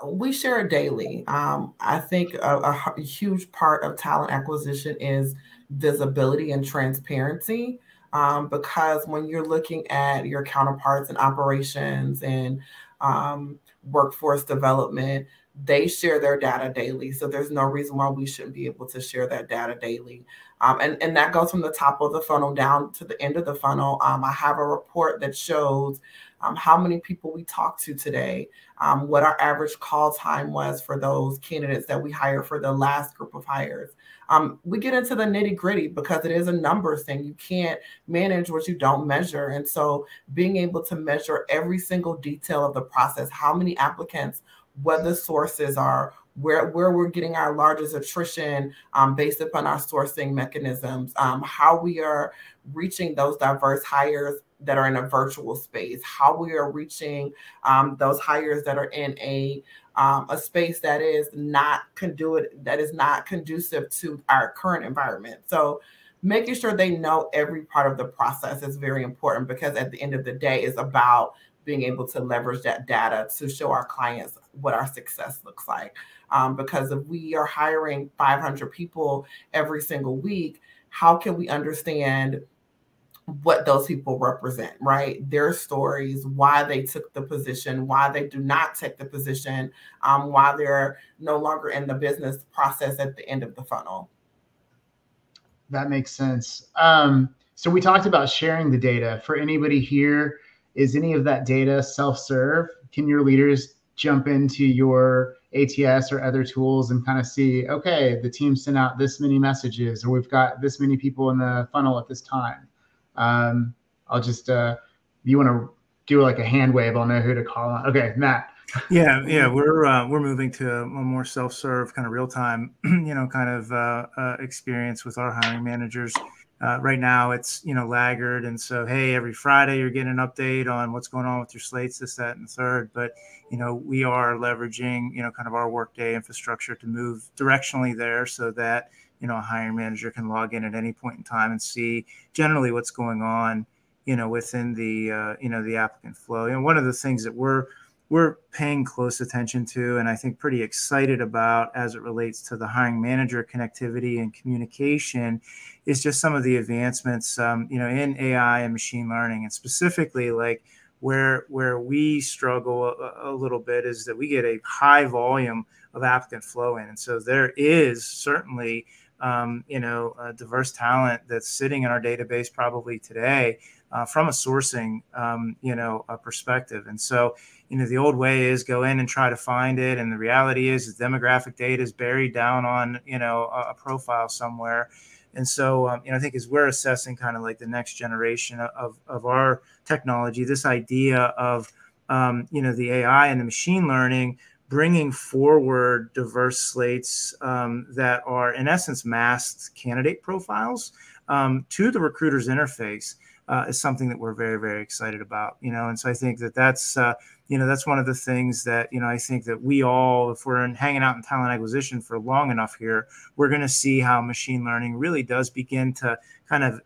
We share it daily. I think a huge part of talent acquisition is visibility and transparency. Because when you're looking at your counterparts in operations and workforce development, they share their data daily. So there's no reason why we shouldn't be able to share that data daily. And that goes from the top of the funnel down to the end of the funnel. I have a report that shows how many people we talked to today, what our average call time was for those candidates that we hired for the last group of hires. We get into the nitty gritty because it is a numbers thing. You can't manage what you don't measure. And so being able to measure every single detail of the process, how many applicants, what the sources are, where we're getting our largest attrition based upon our sourcing mechanisms, how we are reaching those diverse hires that are in a virtual space, how we are reaching those hires that are in a space that is not conducive to our current environment. So making sure they know every part of the process is very important, because at the end of the day, it's about being able to leverage that data to show our clients what our success looks like. Because if we are hiring 500 people every single week, how can we understand what those people represent, right? Their stories, why they took the position, why they do not take the position, why they're no longer in the business process at the end of the funnel. That makes sense. So we talked about sharing the data. For anybody here, is any of that data self-serve? Can your leaders jump into your ATS or other tools and kind of see, okay, the team sent out this many messages, or we've got this many people in the funnel at this time? I'll just, if you want to do like a hand wave, I'll know who to call on. Okay, Matt. Yeah, we're moving to a more self-serve kind of real-time, kind of experience with our hiring managers. Right now it's, laggard. And so, hey, every Friday you're getting an update on what's going on with your slates, this, that, and the third. But, we are leveraging, kind of our Workday infrastructure to move directionally there so that, a hiring manager can log in at any point in time and see generally what's going on, within the, the applicant flow. And one of the things that we're paying close attention to, and I think pretty excited about as it relates to the hiring manager connectivity and communication, is just some of the advancements, in AI and machine learning. And specifically, like where we struggle a little bit is that we get a high volume of applicant flow in. And so there is certainly, a diverse talent that's sitting in our database probably today from a sourcing, a perspective. And so, the old way is go in and try to find it. And the reality is the demographic data is buried down on, a profile somewhere. And so, I think as we're assessing kind of like the next generation of our technology, this idea of, the AI and the machine learning, bringing forward diverse slates that are in essence masked candidate profiles to the recruiter's interface is something that we're very, very excited about, and so I think that's one of the things that, I think that we all, if we're hanging out in talent acquisition for long enough here, we're going to see how machine learning really does begin to kind of,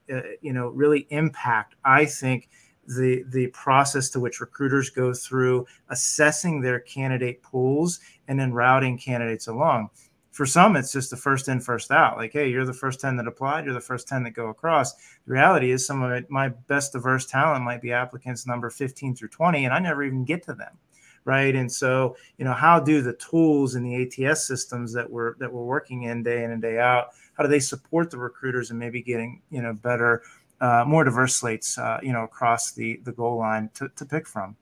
really impact, I think, the process to which recruiters go through assessing their candidate pools and then routing candidates along. For some, it's just the first in, first out. Like, hey, you're the first 10 that applied. You're the first 10 that go across. The reality is some of my best diverse talent might be applicants number 15 through 20, and I never even get to them, right? And so, how do the tools and the ATS systems that we're working in and day out, how do they support the recruiters and maybe getting, better, more diverse slates, across the goal line to pick from?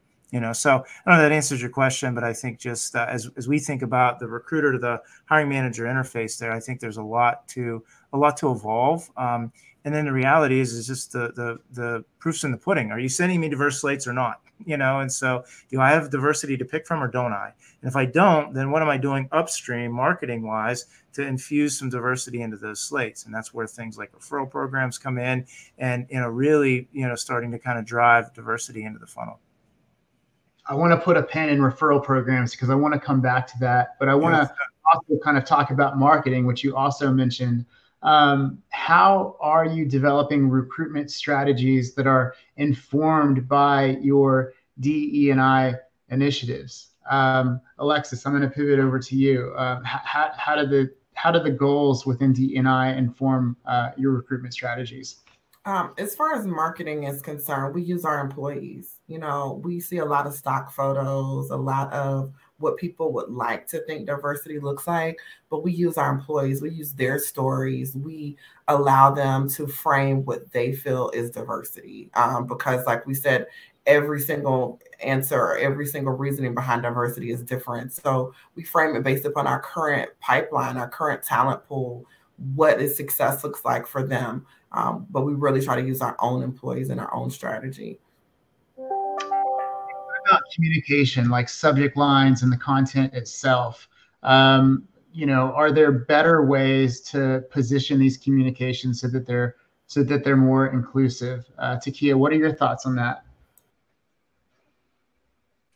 So I don't know if that answers your question, but I think just as we think about the recruiter to the hiring manager interface there, I think there's a lot to evolve. And then the reality is just the proof's in the pudding. Are you sending me diverse slates or not? And so do I have diversity to pick from or don't I? And if I don't, then what am I doing upstream marketing wise to infuse some diversity into those slates? And that's where things like referral programs come in and, really, starting to kind of drive diversity into the funnel. I want to put a pin in referral programs because I want to come back to that, but I want to also kind of talk about marketing, which you also mentioned. How are you developing recruitment strategies that are informed by your DE&I initiatives? Alexis, I'm going to pivot over to you. How do the goals within DE&I inform your recruitment strategies? As far as marketing is concerned, we use our employees. We see a lot of stock photos, a lot of what people would like to think diversity looks like, but we use our employees. We use their stories. We allow them to frame what they feel is diversity. Because like we said, every single answer, every single reasoning behind diversity is different. So we frame it based upon our current pipeline, our current talent pool, what is success looks like for them. But we really try to use our own employees and our own strategy. What about communication, like subject lines and the content itself? Are there better ways to position these communications so that they're more inclusive? Takia, what are your thoughts on that?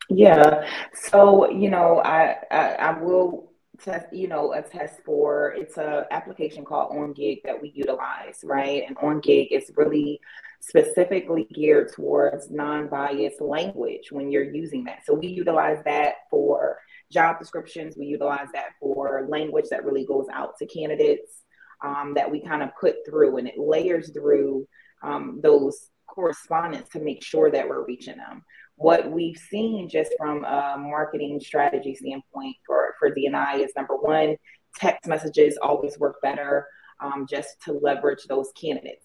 Yeah. So, I will attest for, it's an application called OnGig that we utilize, right? And OnGig is really specifically geared towards non-biased language when you're using that. So we utilize that for job descriptions. We utilize that for language that really goes out to candidates that we kind of put through, and it layers through those correspondence to make sure that we're reaching them. What we've seen just from a marketing strategy standpoint for D&I is, number one, text messages always work better. just to leverage those candidates.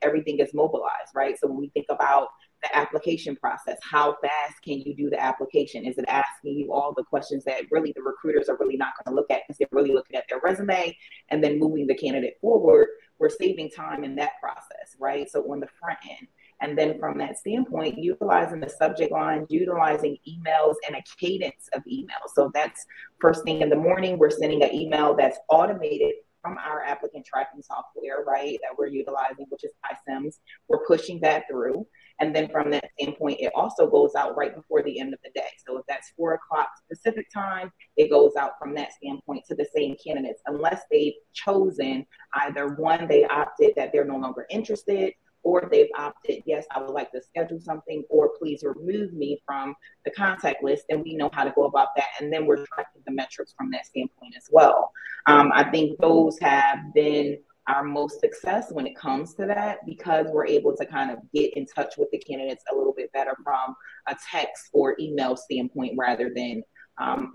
Everything is mobilized, right? So when we think about the application process, how fast can you do the application? Is it asking you all the questions that really the recruiters are really not going to look at because they're really looking at their resume and then moving the candidate forward? We're saving time in that process, right? So on the front end. And then from that standpoint, utilizing the subject lines, utilizing emails and a cadence of emails. So that's first thing in the morning, we're sending an email that's automated from our applicant tracking software, right, that we're utilizing, which is iSIMS. We're pushing that through. And then from that standpoint, it also goes out right before the end of the day. So if that's 4 o'clock Pacific time, it goes out from that standpoint to the same candidates, unless they've chosen either one, they opted that they're no longer interested, or they've opted, yes, I would like to schedule something, or please remove me from the contact list, and we know how to go about that. And then we're tracking the metrics from that standpoint as well. I think those have been our most success when it comes to that, because we're able to kind of get in touch with the candidates a little bit better from a text or email standpoint, rather than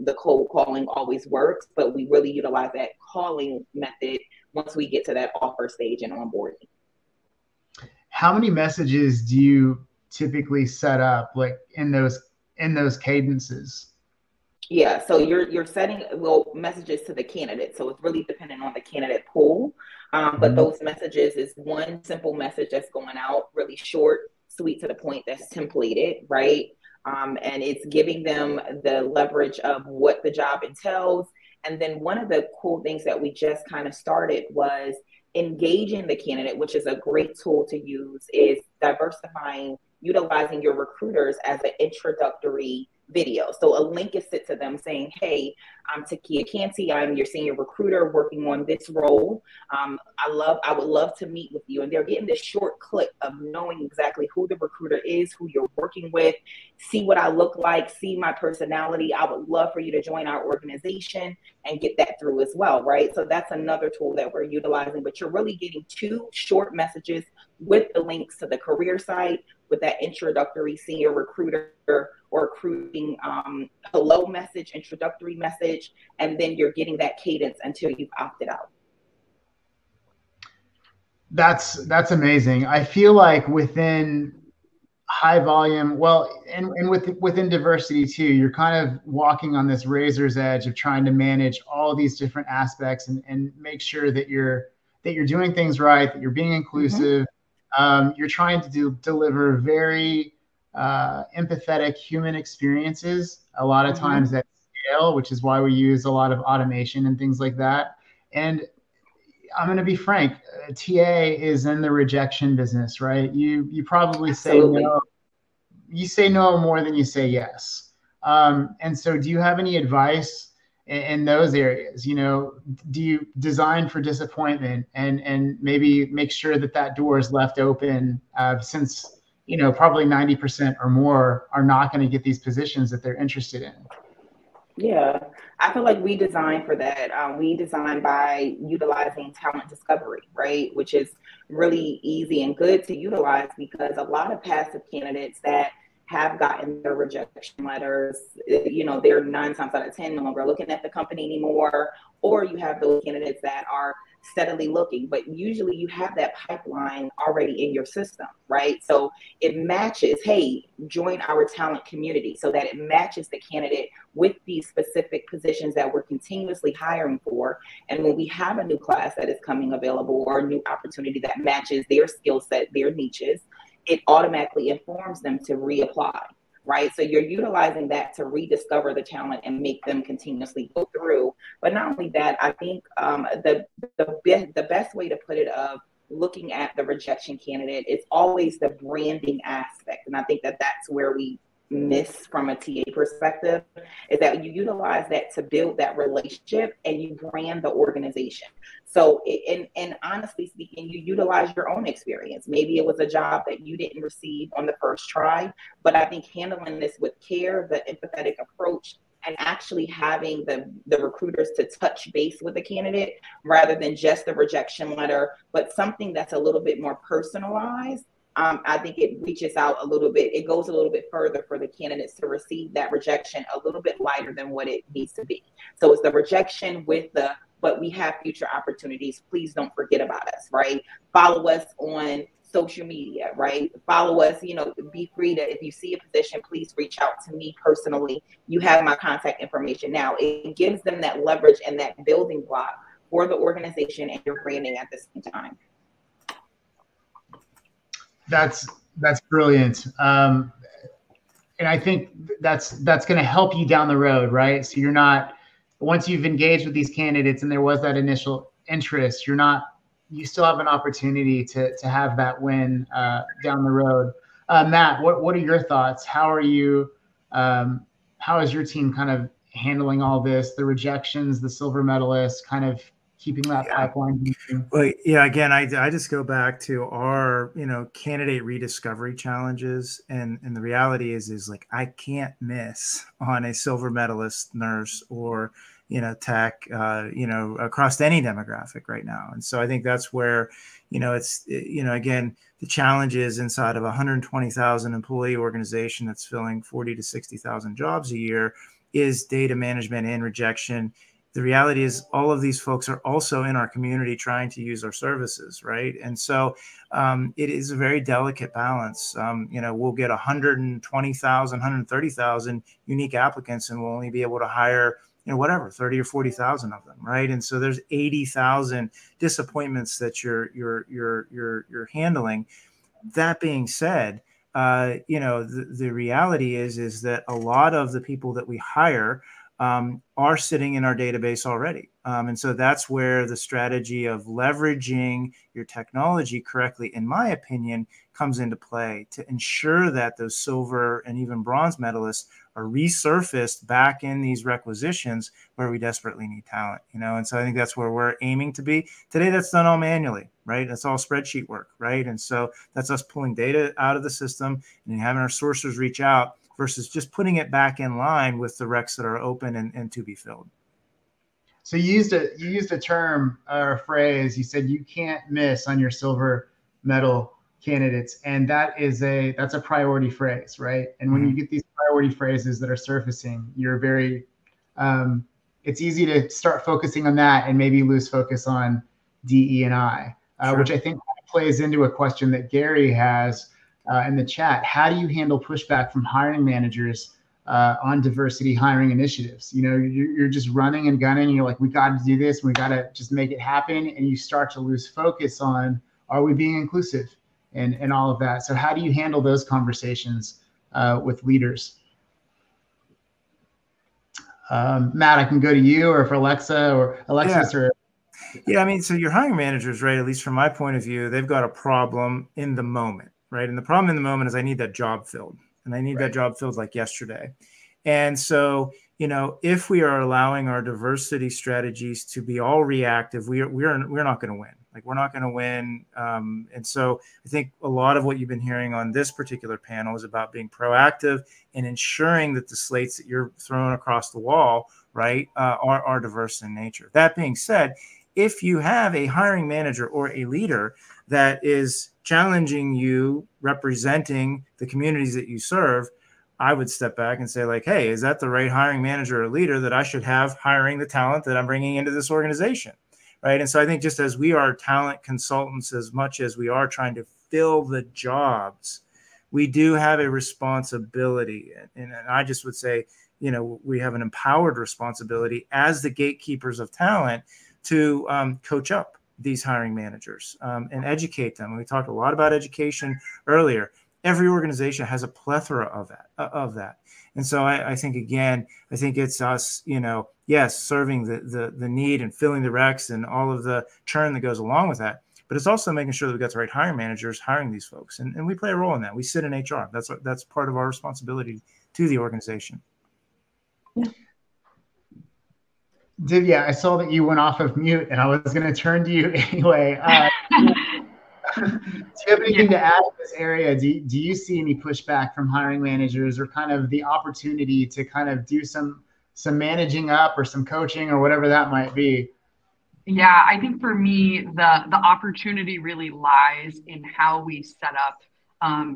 the cold calling always works, but we really utilize that calling method once we get to that offer stage and onboarding. How many messages do you typically set up, like in those cadences? Yeah, so you're setting messages to the candidate. So it's really dependent on the candidate pool. But those messages is one simple message that's going out, really short, sweet, to the point, that's templated, right? And it's giving them the leverage of what the job entails. And then one of the cool things that we just kind of started was engaging the candidate, which is a great tool to use, is utilizing your recruiters as an introductory video. So a link is sent to them saying, hey, I'm Takia Canty. I'm your senior recruiter working on this role. I would love to meet with you. And they're getting this short clip of knowing exactly who the recruiter is, who you're working with, see what I look like, see my personality. I would love for you to join our organization, and get that through as well, right? So that's another tool that we're utilizing, but you're really getting 2 short messages with the links to the career site, with that introductory senior recruiter or recruiting hello message, introductory message, and then you're getting that cadence until you've opted out. That's amazing. I feel like within high volume, and within diversity too, you're kind of walking on this razor's edge of trying to manage all these different aspects and make sure that you're doing things right, that you're being inclusive. You're trying to deliver very empathetic human experiences, a lot of times at scale, which is why we use a lot of automation and things like that. And I'm going to be frank, TA is in the rejection business, right? You probably Absolutely. say no. You say no more than you say yes. And so do you have any advice in those areas? You know, do you design for disappointment and maybe make sure that door is left open, since, you know, probably 90% or more are not going to get these positions that they're interested in? Yeah, I feel like we design for that. We design by utilizing talent discovery, right? Which is really easy and good to utilize, because a lot of passive candidates that have gotten their rejection letters, you know, they're 9 times out of 10 no longer looking at the company anymore, or you have those candidates that are steadily looking, but usually you have that pipeline already in your system, right? So it matches, hey, join our talent community, so that it matches the candidate with these specific positions that we're continuously hiring for. And when we have a new class that is coming available, or a new opportunity that matches their skill set, their niches, it automatically informs them to reapply, right? So you're utilizing that to rediscover the talent and make them continuously go through. But not only that, I think the best way to put it of looking at the rejection candidate is always the branding aspect. And I think that that's where we miss from a TA perspective, is that you utilize that to build that relationship and you brand the organization. So, and honestly speaking, you utilize your own experience. Maybe it was a job that you didn't receive on the first try, but I think handling this with care, the empathetic approach, and actually having the recruiters to touch base with the candidate rather than just the rejection letter, but something that's a little bit more personalized. I think it reaches out a little bit. It goes a little bit further for the candidates to receive that rejection a little bit lighter than what it needs to be. So it's the rejection with the but we have future opportunities. Please don't forget about us, right? Follow us on social media, right? Follow us, be free to, if you see a position, please reach out to me personally. You have my contact information now. It gives them that leverage and that building block for the organization and your branding at the same time. That's brilliant. And I think that's going to help you down the road, right? So you're not, once you've engaged with these candidates and there was that initial interest, you still have an opportunity to have that win down the road. Matt, what are your thoughts? How is your team kind of handling all this, the rejections, the silver medalists, kind of keeping that pipeline moving? Well, yeah, again, I just go back to our, candidate rediscovery challenges. And the reality is like, I can't miss on a silver medalist nurse or, tech, across any demographic right now. And so I think that's where, it's, again, the challenge is inside of a 120,000 employee organization that's filling 40 to 60,000 jobs a year is data management and rejection. The reality is all of these folks are also in our community trying to use our services, right? And so it is a very delicate balance. We'll get 120,000, 130,000 unique applicants, and we'll only be able to hire, 30 or 40,000 of them, right? And so there's 80,000 disappointments that you're handling. That being said, the reality is that a lot of the people that we hire are sitting in our database already. And so that's where the strategy of leveraging your technology correctly, in my opinion, comes into play to ensure that those silver and even bronze medalists are resurfaced back in these requisitions where we desperately need talent, and so I think that's where we're aiming to be. Today, that's done all manually, right? That's all spreadsheet work, right? And so that's us pulling data out of the system and having our sourcers reach out versus just putting it back in line with the recs that are open and to be filled. So you used a term or a phrase. You said you can't miss on your silver medal candidates, and that's a priority phrase, right? And when you get these priority phrases that are surfacing, you're very it's easy to start focusing on that and maybe lose focus on DE&I, Sure. Which I think plays into a question that Gary has in the chat. How do you handle pushback from hiring managers on diversity hiring initiatives? You're just running and gunning. And you're like, we got to do this. We got to just make it happen. And you start to lose focus on, are we being inclusive and all of that? So how do you handle those conversations with leaders? Matt, I can go to you, or for Alexa or Alexis. Yeah, I mean, so your hiring managers, right, at least from my point of view, they've got a problem in the moment, right? And the problem in the moment is I need that job filled, and I need that job filled like yesterday. And so, if we are allowing our diversity strategies to be all reactive, we're not going to win. Like, we're not going to win. And so I think a lot of what you've been hearing on this particular panel is about being proactive and ensuring that the slates that you're throwing across the wall, right, are diverse in nature. That being said, if you have a hiring manager or a leader that is challenging you, representing the communities that you serve, I would step back and say, like, hey, is that the right hiring manager or leader that I should have hiring the talent that I'm bringing into this organization? Right. And so I think just as we are talent consultants, as much as we are trying to fill the jobs, we do have a responsibility. And I just would say, we have an empowered responsibility as the gatekeepers of talent to coach up these hiring managers and educate them. And we talked a lot about education earlier. Every organization has a plethora of that. And so I think, again, it's us, yes, serving the need and filling the recs and all of the churn that goes along with that. But it's also making sure that we've got the right hiring managers hiring these folks. And we play a role in that. We sit in HR. That's part of our responsibility to the organization. Yeah. Divya, I saw that you went off of mute, and I was going to turn to you anyway. Do you have anything to add in this area? Do you see any pushback from hiring managers, or kind of the opportunity to kind of do some managing up or some coaching or whatever that might be? Yeah, I think for me, the opportunity really lies in how we set up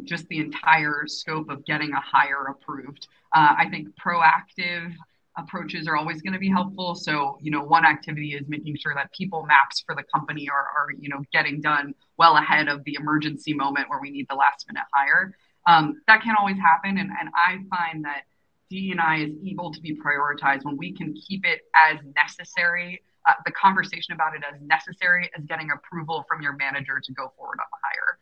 just the entire scope of getting a hire approved. I think proactive approaches are always going to be helpful. So, one activity is making sure that people maps for the company are getting done well ahead of the emergency moment where we need the last minute hire. That can't always happen. And I find that DE&I is able to be prioritized when we can keep it as necessary, the conversation about it as necessary as getting approval from your manager to go forward on the hire.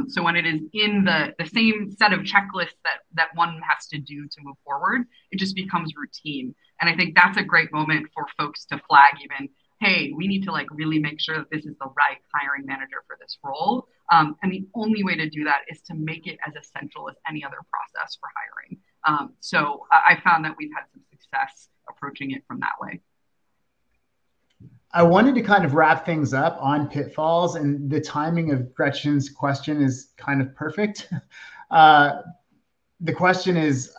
So when it is in the same set of checklists that one has to do to move forward, it just becomes routine. And I think that's a great moment for folks to flag even, hey, we need to really make sure that this is the right hiring manager for this role. And the only way to do that is to make it as essential as any other process for hiring. So I found that we've had some success approaching it from that way. I wanted to kind of wrap things up on pitfalls, and the timing of Gretchen's question is kind of perfect. The question is,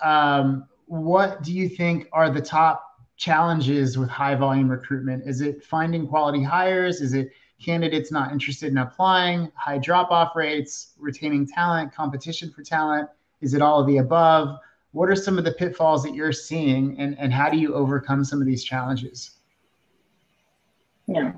what do you think are the top challenges with high volume recruitment? Is it finding quality hires? Is it candidates not interested in applying, high drop-off rates, retaining talent, competition for talent? Is it all of the above? What are some of the pitfalls that you're seeing, and how do you overcome some of these challenges? Yeah,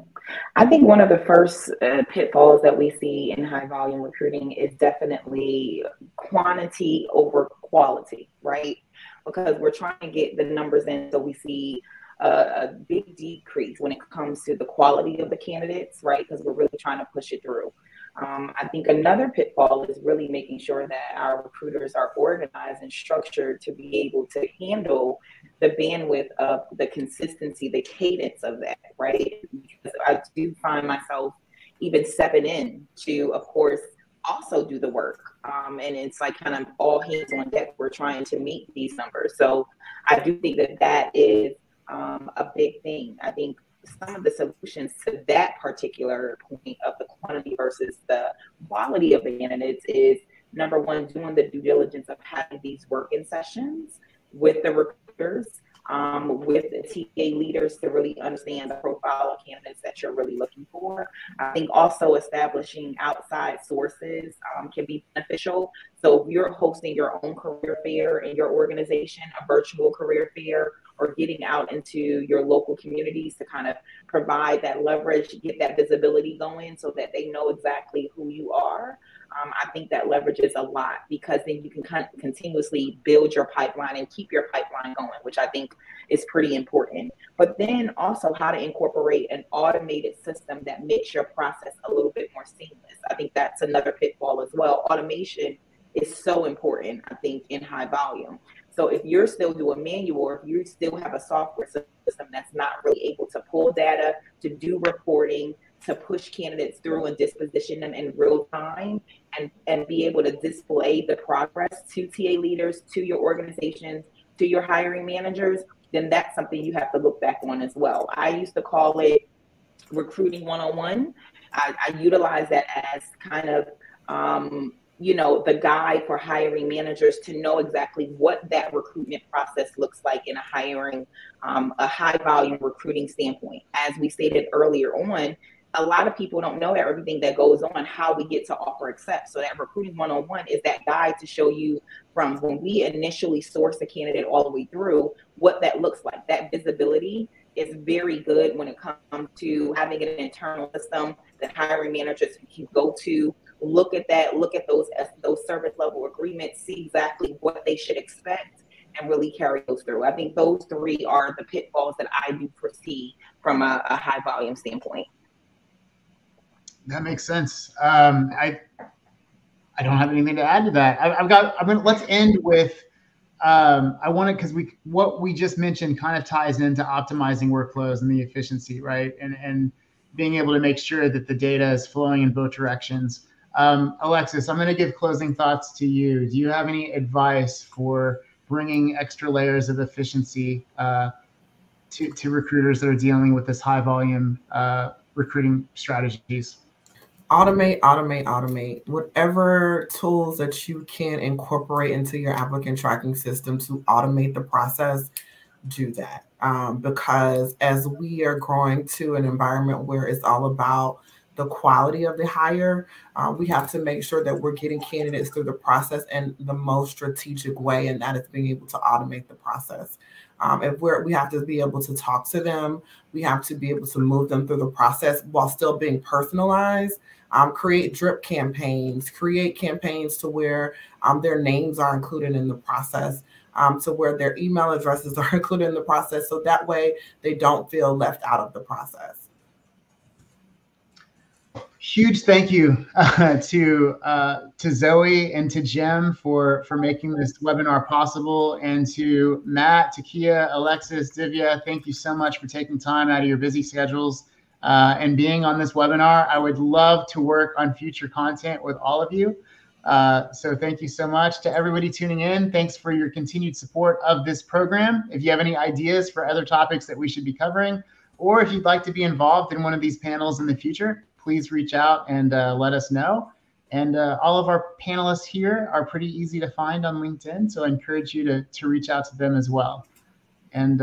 I think one of the first pitfalls that we see in high volume recruiting is definitely quantity over quality, right? Because we're trying to get the numbers in, so we see a big decrease when it comes to the quality of the candidates, right? Because we're really trying to push it through. I think another pitfall is really making sure that our recruiters are organized and structured to be able to handle the bandwidth of the consistency, the cadence of that, right? Because I do find myself even stepping in to, of course, also do the work. And it's kind of all hands on deck. We're trying to meet these numbers. So I do think that is a big thing. I think some of the solutions to that particular point of the quantity versus the quality of the candidates is, number one, doing the due diligence of having these working sessions with the recruiters, with the TA leaders to really understand the profile of candidates that you're really looking for. I think also establishing outside sources can be beneficial. So if you're hosting your own career fair in your organization, a virtual career fair, or getting out into your local communities to kind of provide that leverage, get that visibility going so that they know exactly who you are. I think that leverages a lot, because then you can continuously build your pipeline and keep your pipeline going, which I think is pretty important. But then also how to incorporate an automated system that makes your process a little bit more seamless. I think that's another pitfall as well. Automation is so important, I think, in high volume. So if you're still doing manual, or if you still have a software system that's not really able to pull data, to do reporting, to push candidates through and disposition them in real time, and be able to display the progress to TA leaders, to your organizations, to your hiring managers, then that's something you have to look back on as well. I used to call it recruiting 101. I utilize that as kind of, the guide for hiring managers to know exactly what that recruitment process looks like in a high volume recruiting standpoint. As we stated earlier on, a lot of people don't know everything that goes on, how we get to offer accept. So that recruiting 101 is that guide to show you from when we initially source a candidate all the way through what that looks like. That visibility is very good when it comes to having an internal system that hiring managers can go to, look at those service level agreements, see exactly what they should expect, and really carry those through. I think those three are the pitfalls that I do foresee from a high volume standpoint. That makes sense. I don't have anything to add to that. Let's end with, because what we just mentioned kind of ties into optimizing workflows and the efficiency, right? And being able to make sure that the data is flowing in both directions. Alexis, I'm going to give closing thoughts to you. Do you have any advice for bringing extra layers of efficiency to recruiters that are dealing with this high volume recruiting strategies? Automate. Whatever tools that you can incorporate into your applicant tracking system to automate the process, do that. Because as we are growing to an environment where it's all about the quality of the hire, we have to make sure that we're getting candidates through the process in the most strategic way, and that is being able to automate the process. If we have to be able to talk to them, we have to be able to move them through the process while still being personalized. Create drip campaigns, create campaigns to where their names are included in the process, to where their email addresses are included in the process. So that way they don't feel left out of the process. Huge thank you to Zoe and to Jim for making this webinar possible, and to Matt, Takia, Alexis, Divya. Thank you so much for taking time out of your busy schedules and being on this webinar. I would love to work on future content with all of you. So thank you so much to everybody tuning in. Thanks for your continued support of this program. If you have any ideas for other topics that we should be covering, or if you'd like to be involved in one of these panels in the future, please reach out and let us know. And all of our panelists here are pretty easy to find on LinkedIn, so I encourage you to reach out to them as well. And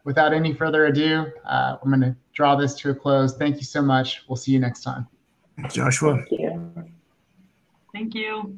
without any further ado, I'm going to draw this to a close. Thank you so much. We'll see you next time. Joshua. Thank you. Thank you.